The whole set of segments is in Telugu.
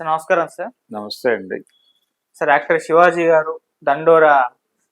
సార్ నమస్కారం సార్. నమస్తే అండి. సార్ యాక్టర్ శివాజీ గారు 'దండోర'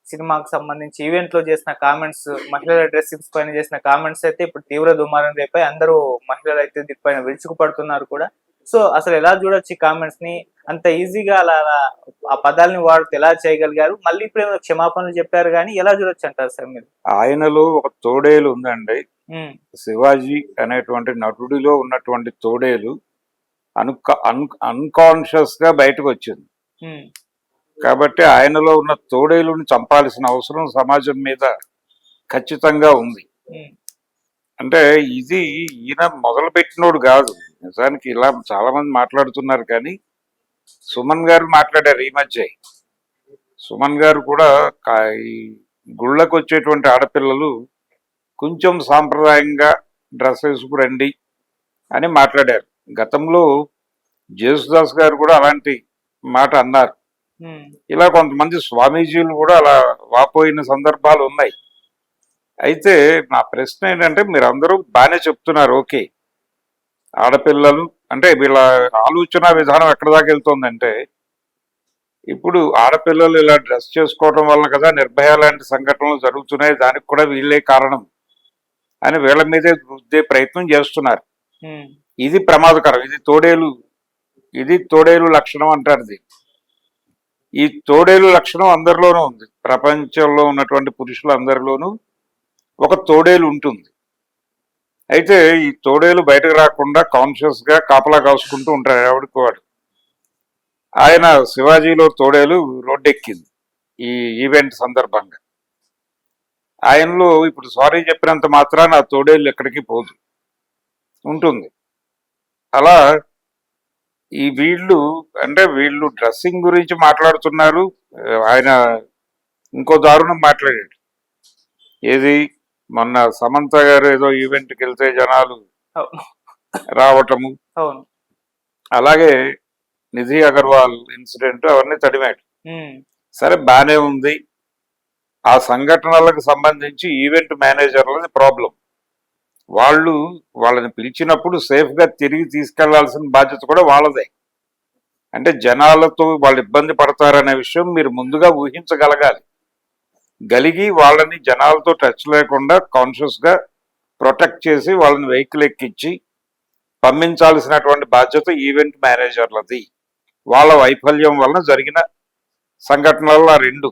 సినిమాకి సంబంధించి ఈవెంట్‌లో చేసిన కామెంట్స్, మహిళల డ్రెస్సింగ్స్ పైన చేసిన కామెంట్స్ అయితే ఇప్పుడు తీవ్ర దుమారం రేపాయి. అందరూ మహిళలైతే దీనిపైన విరుచుకుపడుతున్నారు కూడా. సో, అసలు ఎలా చూడొచ్చు ఈ కామెంట్స్‌ని? అంత ఈజీగా అలాగా ఆ పదాల్ని వాడుతూ ఎలా చేయగలిగారు? మళ్ళీ ఇప్పుడేమో క్షమాపణలు చెప్పారు గానీ ఎలా చూడొచ్చంటారు సార్ మీరు? ఆయనలో ఒక తోడేలు ఉందండి. హ్మ్. శివాజీ అనేటువంటి నటుడిలో ఉన్నటువంటి తోడేలు అన్‌కాన్షియస్‌గా బయటకొచ్చింది. హ్మ్. కాబట్టి ఆయనలో ఉన్న తోడేలుని చంపాల్సిన అవసరం సమాజం మీద ఖచ్చితంగా ఉంది. హ్మ్. అంటే ఇది ఈయన మొదలుపెట్టినోడు గాదు. నిజానికి ఇలా చాలా మంది మాట్లాడుతున్నారు కానీ, సుమన్ గారు మాట్లాడారు ఈ మధ్యే. సుమన్ గారు కూడా ఈ గుళ్ళకొచ్చేటువంటి ఆడపిల్లలు కొంచెం సాంప్రదాయంగా డ్రెస్ వేసుకురండి అని మాట్లాడారు. గతంలో జేసుదాస్ గారు కూడా అలాంటి మాట అన్నారు. హ్మ్. ఇలా కొంతమంది స్వామీజీలు కూడా అలా వాపోయిన సందర్భాలు ఉన్నాయి. అయితే నా ప్రశ్న ఏంటంటే, మీరందరూ బాగానే చెప్తున్నారు, ఓకే. ఆడపిల్లలు అంటే వీళ్ళ ఆలోచన విధానం ఎక్కడ దాకా వెళ్తుందంటే, ఇప్పుడు ఆడపిల్లలు ఇలా డ్రెస్ చేసుకోవడం వల్ల కదా నిర్భయ లాంటి సంఘటనలు జరుగుతున్నాయి, దానికి కూడా వీళ్ళే కారణం అని వీళ్ళ మీదే రుద్దే ప్రయత్నం చేస్తున్నారు. హ్మ్. ఇది ప్రమాదకరం. ఇది తోడేలు లక్షణం అంటారు దీన్ని. ఈ తోడేలు లక్షణం అందరిలోనూ ఉంది. ప్రపంచంలో ఉన్నటువంటి పురుషులందరిలోనూ ఒక తోడేలు ఉంటుంది. అయితే ఈ తోడేలు బయటకు రాకుండా కాన్షియస్ గా కాపలా కాసుకుంటూ ఉంటాడు ఎవరికి వాడు. ఆయన శివాజీలో తోడేలు రోడ్డెక్కింది ఈ ఈవెంట్ సందర్భంగా. ఆయనలో ఇప్పుడు సారీ చెప్పినంత మాత్రాన ఆ తోడేలు ఎక్కడికి పోదు, ఉంటుంది. అలా వీళ్ళు డ్రెస్సింగ్ గురించి మాట్లాడుతున్నారు. ఆయన ఇంకో దారుణం మాట్లాడాడు. ఏది, మొన్న సమంత గారు ఏదో ఈవెంట్కి వెళ్తే జనాలు అవును. రావటము, అవును. అలాగే నిధి అగర్వాల్ ఇన్సిడెంట్ అవన్నీ తడిమాడు. హ్మ్. సరే, బానే ఉంది. ఆ సంఘటనలకు సంబంధించి ఈవెంట్ మేనేజర్లది ప్రాబ్లం. వాళ్ళని పిలిచినప్పుడు సేఫ్ గా తిరిగి తీసుకెళ్లాల్సిన బాధ్యత కూడా వాళ్ళదే. అంటే జనాలతో వాళ్ళు ఇబ్బంది పడతారనే విషయం మీరు ముందుగా ఊహించగలిగి వాళ్ళని జనాలతో టచ్ లేకుండా కాన్షియస్ గా ప్రొటెక్ట్ చేసి వాళ్ళని వెహికల్ ఎక్కించి పంపించాల్సినటువంటి బాధ్యత ఈవెంట్ మేనేజర్లది. వాళ్ళ వైఫల్యం వలన జరిగిన సంఘటనల్లో రెండు.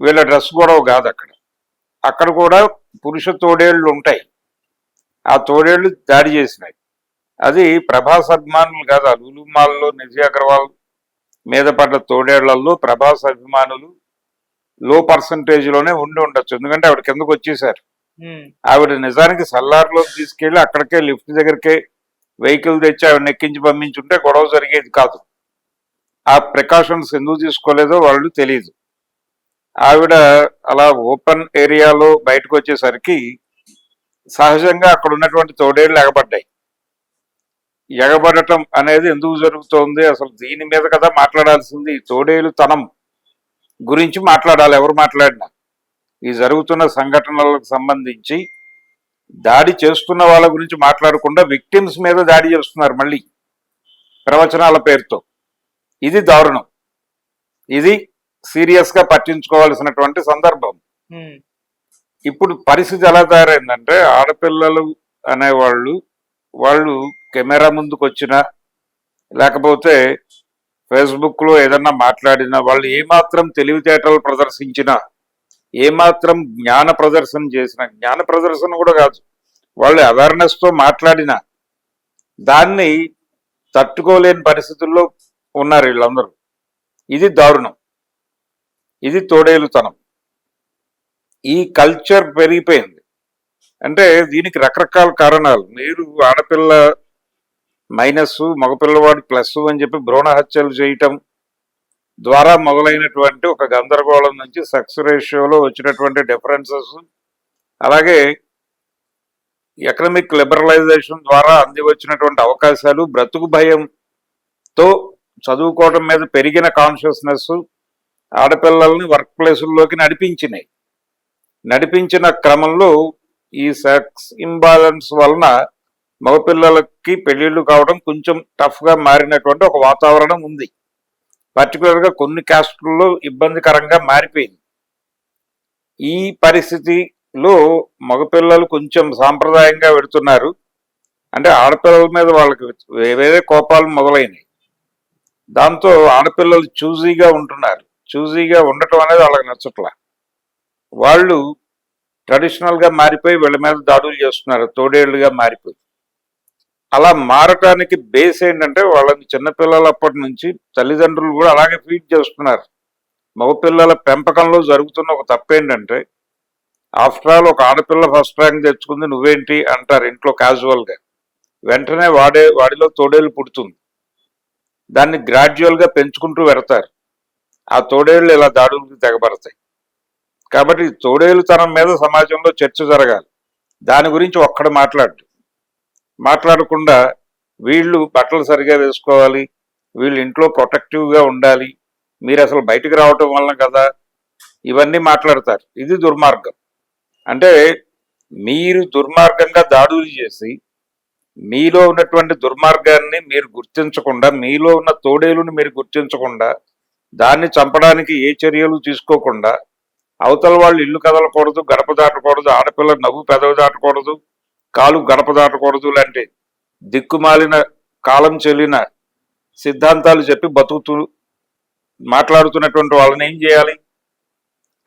వీళ్ళ డ్రెస్ గొడవ కాదు. అక్కడ కూడా పురుష తోడేళ్లు ఉంటాయి. ఆ తోడేళ్లు దాడి చేసినాయి. అది ప్రభాస్ అభిమానులు కాదు. ఆ లులు మాల్లో నిధి అగర్వాల్ మీద పడ్డ తోడేళ్లలో ప్రభాస్ అభిమానులు లో పర్సంటేజ్ లోనే ఉండి ఉండొచ్చు. ఎందుకంటే ఆవిడ కిందకు వచ్చేసారు. ఆవిడ నిజానికి సల్లార్లో తీసుకెళ్లి అక్కడికే లిఫ్ట్ దగ్గరికే వెహికల్ తెచ్చి ఆవిడ ఎక్కించి పంపించుంటే గొడవ జరిగేది కాదు. ఆ ప్రికాషన్స్ ఎందుకు తీసుకోలేదో వాళ్ళు తెలియదు. ఆవిడ అలా ఓపెన్ ఏరియాలో బయటకు వచ్చేసరికి సహజంగా అక్కడ ఉన్నటువంటి తోడేళ్లు ఎగబడ్డాయి. ఎగబడటం అనేది ఎందుకు జరుగుతోంది? అసలు దీని మీద కదా మాట్లాడాల్సింది. తోడేలు తనం గురించి మాట్లాడాలి ఎవరు మాట్లాడినా. ఈ జరుగుతున్న సంఘటనలకు సంబంధించి దాడి చేస్తున్న వాళ్ళ గురించి మాట్లాడకుండా విక్టిమ్స్ మీద దాడి చేస్తున్నారు మళ్ళీ ప్రవచనాల పేరుతో. ఇది దారుణం. ఇది సీరియస్ గా పట్టించుకోవాల్సినటువంటి సందర్భం. ఇప్పుడు పరిస్థితి ఎలా తయారైందంటే, ఆడపిల్లలు వాళ్ళు కెమెరా ముందుకు వచ్చినా, లేకపోతే ఫేస్బుక్ లో ఏదన్నా మాట్లాడినా, వాళ్ళు ఏమాత్రం తెలివితేటలు ప్రదర్శించినా, ఏమాత్రం జ్ఞాన ప్రదర్శన చేసిన, జ్ఞాన ప్రదర్శన కూడా కాదు, వాళ్ళు అవేర్నెస్ తో మాట్లాడిన దాన్ని తట్టుకోలేని పరిస్థితుల్లో ఉన్నారు వీళ్ళందరూ. ఇది దారుణం. ఇది తోడేలుతనం. ఈ కల్చర్ పెరిగిపోయింది. అంటే దీనికి రకరకాల కారణాలు. మీరు ఆడపిల్ల మైనస్, మగపిల్లవాడు ప్లస్ అని చెప్పి భ్రూణ హత్యలు చేయటం ద్వారా మొదలైనటువంటి ఒక గందరగోళం నుంచి సెక్స్ రేషియోలో వచ్చినటువంటి డిఫరెన్సెస్, అలాగే ఎకనామిక్ లిబరలైజేషన్ ద్వారా అంది వచ్చినటువంటి అవకాశాలు, బ్రతుకు భయంతో చదువుకోవడం మీద పెరిగిన కాన్షియస్నెస్ ఆడపిల్లల్ని వర్క్ ప్లేసుల్లోకి నడిపించిన క్రమంలో ఈ సెక్స్ ఇంబాలెన్స్ వలన మగపిల్లలకి పెళ్లిళ్ళు కావడం కొంచెం టఫ్ గా మారినటువంటి ఒక వాతావరణం ఉంది. పర్టికులర్ గా కొన్ని క్యాస్టుల్లో ఇబ్బందికరంగా మారిపోయింది. ఈ పరిస్థితిలో మగపిల్లలు కొంచెం సాంప్రదాయంగా పెడుతున్నారు. అంటే ఆడపిల్లల మీద వాళ్ళకి వేరే కోపాలు మొదలైనవి. దాంతో ఆడపిల్లలు చూజీగా ఉంటున్నారు. చూజీగా ఉండటం అనేది వాళ్ళకి నచ్చట్లా. వాళ్ళు ట్రెడిషనల్ గా మారిపోయి వీళ్ళ మీద దాడులు చేస్తున్నారు, తోడేళ్లుగా మారిపోయి. అలా మారటానికి బేస్ ఏంటంటే వాళ్ళని చిన్నపిల్లలప్పటి నుంచి తల్లిదండ్రులు కూడా అలాగే ఫీడ్ చేస్తున్నారు. మగపిల్లల పెంపకంలో జరుగుతున్న ఒక తప్పేంటంటే, ఆఫ్టర్ ఆల్ ఒక ఆడపిల్ల ఫస్ట్ ర్యాంక్ తెచ్చుకుంది నువ్వేంటి అంటారు ఇంట్లో క్యాజువల్ గా. వెంటనే వాడిలో తోడేలు పుడుతుంది. దాన్ని గ్రాడ్యువల్ గా పెంచుకుంటూ పెడతారు. ఆ తోడేళ్లు ఇలా దాడులకు తెగబడతాయి. కాబట్టి తోడేలుతనం మీద సమాజంలో చర్చ జరగాలి. దాని గురించి ఒక్కడు మాట్లాడకుండా వీళ్ళు బట్టలు సరిగా వేసుకోవాలి, వీళ్ళు ఇంట్లో ప్రొటెక్టివ్ గా ఉండాలి, మీరు అసలు బయటకు రావటం వలన కదా, ఇవన్నీ మాట్లాడతారు. ఇది దుర్మార్గం. అంటే మీరు దుర్మార్గంగా దాడులు చేసి మీలో ఉన్నటువంటి దుర్మార్గాన్ని మీరు గుర్తించకుండా, మీలో ఉన్న తోడేలుని మీరు గుర్తించకుండా, దాన్ని చంపడానికి ఏ చర్యలు తీసుకోకుండా, అవతల వాళ్ళు ఇల్లు కదలకూడదు, గడప దాటకూడదు, ఆడపిల్ల నవ్వు పెదవి దాటకూడదు, కాలు గడప దాటకూడదు లాంటి దిక్కుమాలిన కాలం చెల్లిన సిద్ధాంతాలు చెప్పి బతుకుతూ మాట్లాడుతున్నటువంటి వాళ్ళని ఏం చేయాలి?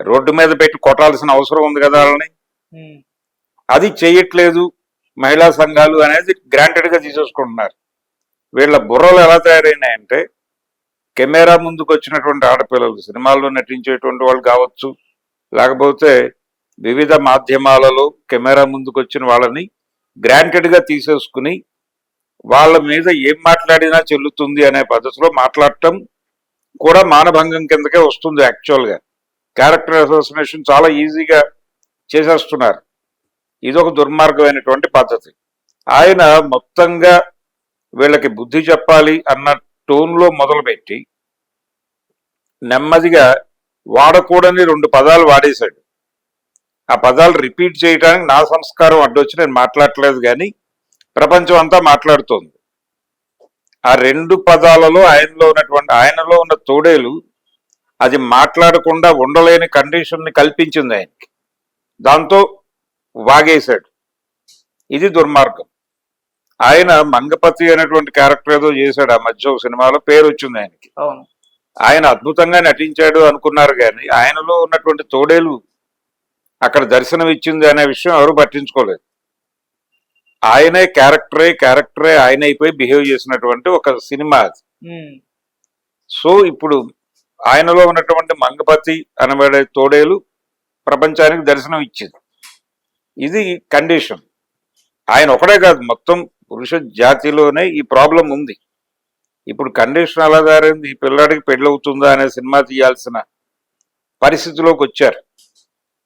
రోడ్డు మీద పెట్టి కొట్టాల్సిన అవసరం ఉంది కదా వాళ్ళని. అది చేయట్లేదు మహిళా సంఘాలు అనేది గ్రాంటెడ్ గా తీసేసుకుంటున్నారు. వీళ్ళ బుర్రలు ఎలా తయారైనాయంటే, కెమెరా ముందుకు వచ్చినటువంటి ఆడపిల్లలు, సినిమాల్లో నటించేటువంటి వాళ్ళు కావచ్చు, లేకపోతే వివిధ మాధ్యమాలలో కెమెరా ముందుకు వచ్చిన వాళ్ళని గ్రాంటెడ్ గా తీసేసుకుని వాళ్ళ మీద ఏం మాట్లాడినా చెల్లుతుంది అనే పద్ధతిలో మాట్లాడటం కూడా మానభంగం కిందకే వస్తుంది. యాక్చువల్ గా క్యారెక్టర్ అసోసినేషన్ చాలా ఈజీగా చేసేస్తున్నారు. ఇదొక దుర్మార్గమైనటువంటి పద్ధతి. ఆయన మొత్తంగా వీళ్ళకి బుద్ధి చెప్పాలి అన్న టోన్లో మొదలుపెట్టి నెమ్మదిగా వాడకూడని 2 పదాలు వాడేశాడు. ఆ పదాలు రిపీట్ చేయడానికి నా సంస్కారం అడ్డొచ్చి నేను మాట్లాడట్లేదు, కానీ ప్రపంచం అంతా మాట్లాడుతోంది. ఆ 2 పదాలలో ఆయనలో ఉన్న తోడేలు అది మాట్లాడకుండా ఉండలేని కండిషన్ని కల్పించింది ఆయనకి. దాంతో వాగేశాడు. ఇది దుర్మార్గం. ఆయన మంగపతి అనేటువంటి క్యారెక్టర్ ఏదో చేశాడు ఆ మధ్య సినిమాలో, పేరు వచ్చింది ఆయనకి. ఆయన అద్భుతంగా నటించాడు అనుకున్నారు, కానీ ఆయనలో ఉన్నటువంటి తోడేలు అక్కడ దర్శనం ఇచ్చింది అనే విషయం ఎవరు పట్టించుకోలేదు. ఆయనే క్యారెక్టరే ఆయన అయిపోయి బిహేవ్ చేసినటువంటి ఒక సినిమా అది. సో ఇప్పుడు ఆయనలో ఉన్నటువంటి మంగపతి అనబడే తోడేలు ప్రపంచానికి దర్శనం ఇచ్చింది. ఇది కండిషన్. ఆయన ఒకడే కాదు, మొత్తం పురుష జాతిలోనే ఈ ప్రాబ్లం ఉంది. ఇప్పుడు కండిషన్ అలా దారింది, ఈ పిల్లాడికి పెళ్ళవుతుందా అనే సినిమా తీయాల్సిన పరిస్థితిలోకి వచ్చారు.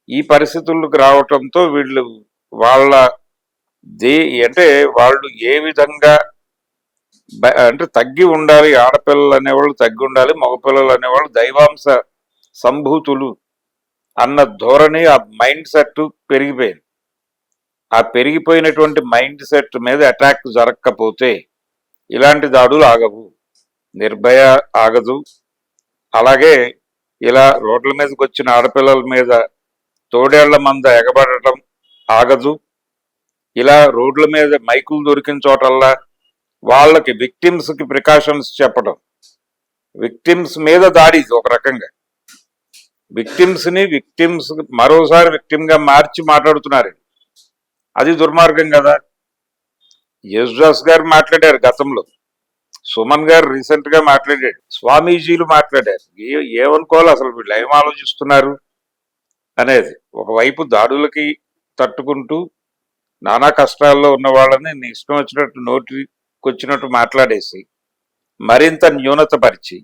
ఈ పరిస్థితులకు రావటంతో అంటే వాళ్ళు ఏ విధంగా అంటే తగ్గి ఉండాలి, ఆడపిల్లలు అనేవాళ్ళు తగ్గి ఉండాలి, మగపిల్లలు అనేవాళ్ళు దైవాంశ సంభూతులు అన్న ధోరణి, ఆ మైండ్ సెట్ పెరిగిపోయింది. ఆ పెరిగిపోయినటువంటి మైండ్ సెట్ మీద అటాక్ జరగకపోతే ఇలాంటి దాడులు ఆగవు, నిర్భయ ఆగదు. అలాగే ఇలా రోడ్ల మీదకి వచ్చిన ఆడపిల్లల మీద తోడేళ్ల మంద ఎగబడటం ఆగదు. ఇలా రోడ్ల మీద మైకులు దొరికిన చోటల్లా వాళ్ళకి విక్టిమ్స్కి ప్రికాషన్స్ చెప్పడం, విక్టిమ్స్ మీద దాడి, ఒక రకంగా విక్టిమ్స్ మరోసారి విక్టిమ్ గా మార్చి మాట్లాడుతున్నారు. అది దుర్మార్గం కదా. యేసుదాస్ గారు మాట్లాడారు గతంలో, సుమన్ గారు రీసెంట్ గా మాట్లాడాడు, స్వామీజీలు మాట్లాడారు. ఏమనుకోవాలి అసలు, వీళ్ళు ఏం ఆలోచిస్తున్నారు అనేది. ఒకవైపు దాడులకి తట్టుకుంటూ నానా కష్టాల్లో ఉన్న వాళ్ళని నీ ఇష్టం వచ్చినట్టు నోటికొచ్చినట్టు మాట్లాడేసి మరింత న్యూనతపరిచి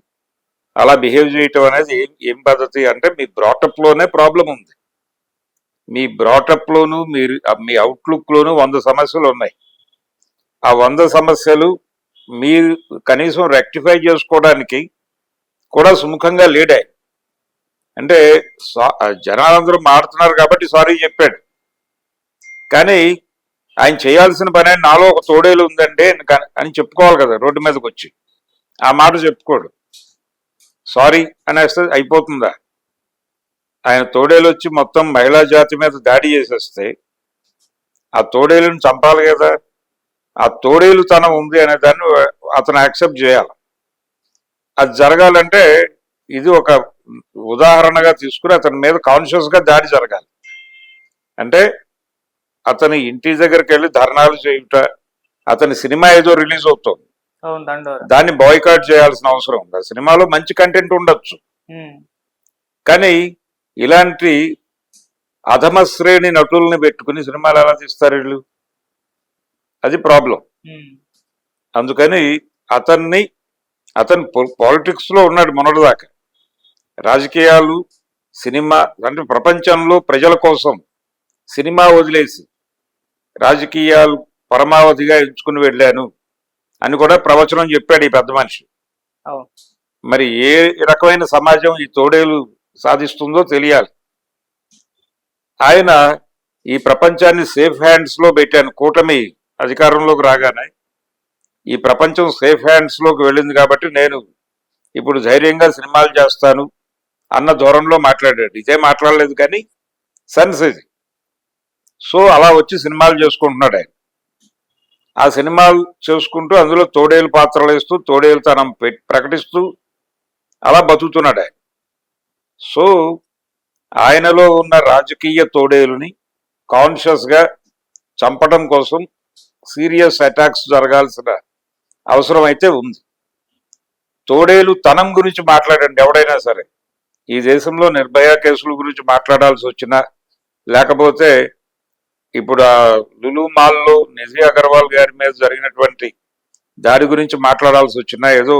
అలా బిహేవ్ చేయటం అనేది ఏం పద్ధతి అంటే, మీ బ్రాటప్ లోనే ప్రాబ్లం ఉంది. మీ బ్రాటప్ లోను మీ అవుట్లుక్ లోను 100 సమస్యలు ఉన్నాయి. ఆ 100 సమస్యలు మీరు కనీసం రెక్టిఫై చేసుకోవడానికి కూడా సుముఖంగా లేడాయి. అంటే జనాలందరూ మారుతున్నారు కాబట్టి సారీ చెప్పాడు, కానీ ఆయన చేయాల్సిన పని నాలో ఒక తోడేలు ఉందండి అని చెప్పుకోవాలి కదా రోడ్డు మీదకి వచ్చి. ఆ మాట చెప్పుకోడు, సారీ అనేస్తే అయిపోతుందా? ఆయన తోడేలు వచ్చి మొత్తం మహిళా జాతి మీద దాడి చేసేస్తే ఆ తోడేలుని చంపాలి కదా. ఆ తోడేలు తనం ఉంది అనే దాన్ని అతను యాక్సెప్ట్ చేయాలి. అది జరగాలంటే ఇది ఒక ఉదాహరణగా తీసుకుని అతని మీద కాన్షియస్ గా దాడి జరగాలి. అంటే అతని ఇంటి దగ్గరికి వెళ్ళి ధర్నాలు చేయుట, అతని సినిమా ఏదో రిలీజ్ అవుతుంది, అవును దండోరా. దాన్ని బాయ్కాట్ చేయాల్సిన అవసరం ఉంది. ఆ సినిమాలో మంచి కంటెంట్ ఉండొచ్చు, కానీ ఇలాంటి అధమ శ్రేణి నటుల్ని పెట్టుకుని సినిమాలు ఎలా తీస్తారు వీళ్ళు? అది ప్రాబ్లం. అందుకని అతను పాలిటిక్స్ లో ఉన్నాడు మొన్నటిదాకా. రాజకీయాలు, సినిమా అంటే ప్రపంచంలో ప్రజల కోసం సినిమా వదిలేసి రాజకీయాలు పరమావధిగా ఎంచుకుని వెళ్ళాను అని కూడా ప్రవచనం చెప్పాడు ఈ పెద్ద మనిషి. మరి ఏ రకమైన సమాజం ఈ తోడేలు సాధిస్తుందో తెలియాలి. ఆయన ఈ ప్రపంచాన్ని సేఫ్ హ్యాండ్స్ లో పెట్టాను, కూటమి అధికారంలోకి రాగానే ఈ ప్రపంచం సేఫ్ హ్యాండ్స్ లోకి వెళ్ళింది కాబట్టి నేను ఇప్పుడు ధైర్యంగా సినిమాలు చేస్తాను అన్న దూరంలో మాట్లాడాడు. ఇదే మాట్లాడలేదు కానీ సెన్స్ ఇది. సో అలా వచ్చి సినిమాలు చేసుకుంటున్నాడు ఆయన. ఆ సినిమాలు చేసుకుంటూ అందులో తోడేలు పాత్రలు వేస్తూ తోడేలు తనం ప్రకటిస్తూ అలా బతుకుతున్నాడు ఆయన. సో ఆయనలో ఉన్న రాజకీయ తోడేలుని కాన్షియస్ గా చంపడం కోసం సీరియస్ అటాక్స్ జరగాల్సిన అవసరం అయితే ఉంది. తోడేలు తనం గురించి మాట్లాడండి ఎవడైనా సరే. ఈ దేశంలో నిర్భయ కేసుల గురించి మాట్లాడాల్సి వచ్చినా, లేకపోతే ఇప్పుడు ఆ లులు మాల్లో నిజీ అగర్వాల్ గారి మీద జరిగినటువంటి దాడి గురించి మాట్లాడాల్సి వచ్చినా, ఏదో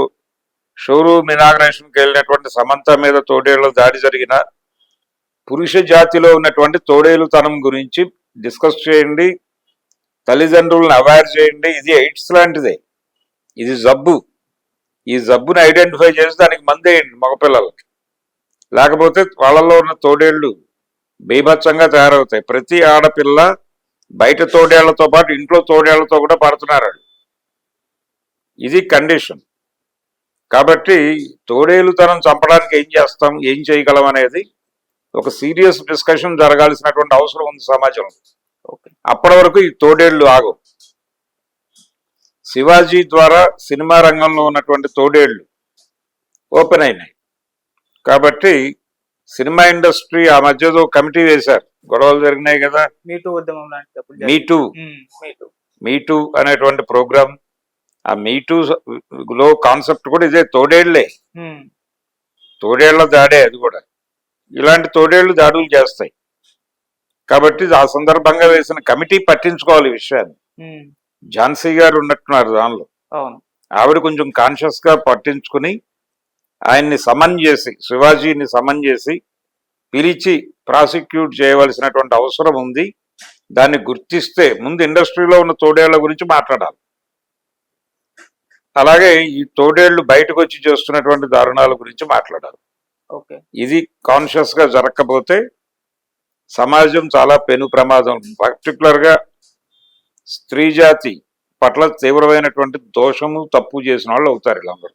షోరూమ్ ఇనాగ్రేషన్కి వెళ్ళినటువంటి సమంత మీద తోడేళ్ల దాడి జరిగిన పురుష జాతిలో ఉన్నటువంటి తోడేలు తనం గురించి డిస్కస్ చేయండి, తల్లిదండ్రులను అవేర్ చేయండి. ఇది ఎయిడ్స్ లాంటిదే, ఇది జబ్బు. ఈ జబ్బుని ఐడెంటిఫై చేసి దానికి మందేయండి మగపిల్లలకి, లేకపోతే వాళ్ళలో ఉన్న తోడేళ్లు బీభత్సంగా తయారవుతాయి. ప్రతి ఆడపిల్ల బయట తోడేళ్లతో పాటు ఇంట్లో తోడేళ్లతో కూడా పడుతున్నారు. ఇది కండిషన్. కాబట్టి తోడేలుతనం చంపడానికి ఏం చేస్తాం, ఏం చేయగలం అనేది ఒక సీరియస్ డిస్కషన్ జరగాల్సినటువంటి అవసరం ఉంది సమాజంలో. అప్పటి వరకు ఈ తోడేళ్లు ఆగవు. శివాజీ ద్వారా సినిమా రంగంలో ఉన్నటువంటి తోడేళ్లు ఓపెన్ అయినాయి. కాబట్టి సినిమా ఇండస్ట్రీ ఆ మధ్యలో కమిటీ వేశారు, గొడవలు జరిగినాయి కదా, మీటూ అనేటువంటి ప్రోగ్రామ్. ఆ మీటూ లో కాన్సెప్ట్ కూడా ఇదే, తోడేళ్లే, తోడేళ్ల దాడే. అది కూడా ఇలాంటి తోడేళ్లు దాడులు చేస్తాయి. కాబట్టి ఆ సందర్భంగా వేసిన కమిటీ పట్టించుకోవాలి ఈ విషయాన్ని. ఝాన్సీ గారు ఉన్నట్టున్నారు దానిలో, ఆవిడ కొంచెం కాన్షియస్ గా పట్టించుకుని ఆయన్ని సమన్ చేసి, శివాజీని సమన్ చేసి పిలిచి ప్రాసిక్యూట్ చేయవలసినటువంటి అవసరం ఉంది. దాన్ని గుర్తిస్తే ముందు ఇండస్ట్రీలో ఉన్న తోడేళ్ల గురించి మాట్లాడాలి. అలాగే ఈ తోడేళ్లు బయటకు వచ్చి చేస్తున్నటువంటి దారుణాల గురించి మాట్లాడాలి. ఇది కాన్షియస్ గా జరగకపోతే సమాజం చాలా పెను ప్రమాదం, పర్టికులర్ గా స్త్రీ జాతి పట్ల తీవ్రమైనటువంటి దోషము, తప్పు చేసిన వాళ్ళు అవుతారు వీళ్ళందరూ.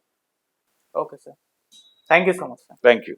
Okay sir, thank you so much. Thank you.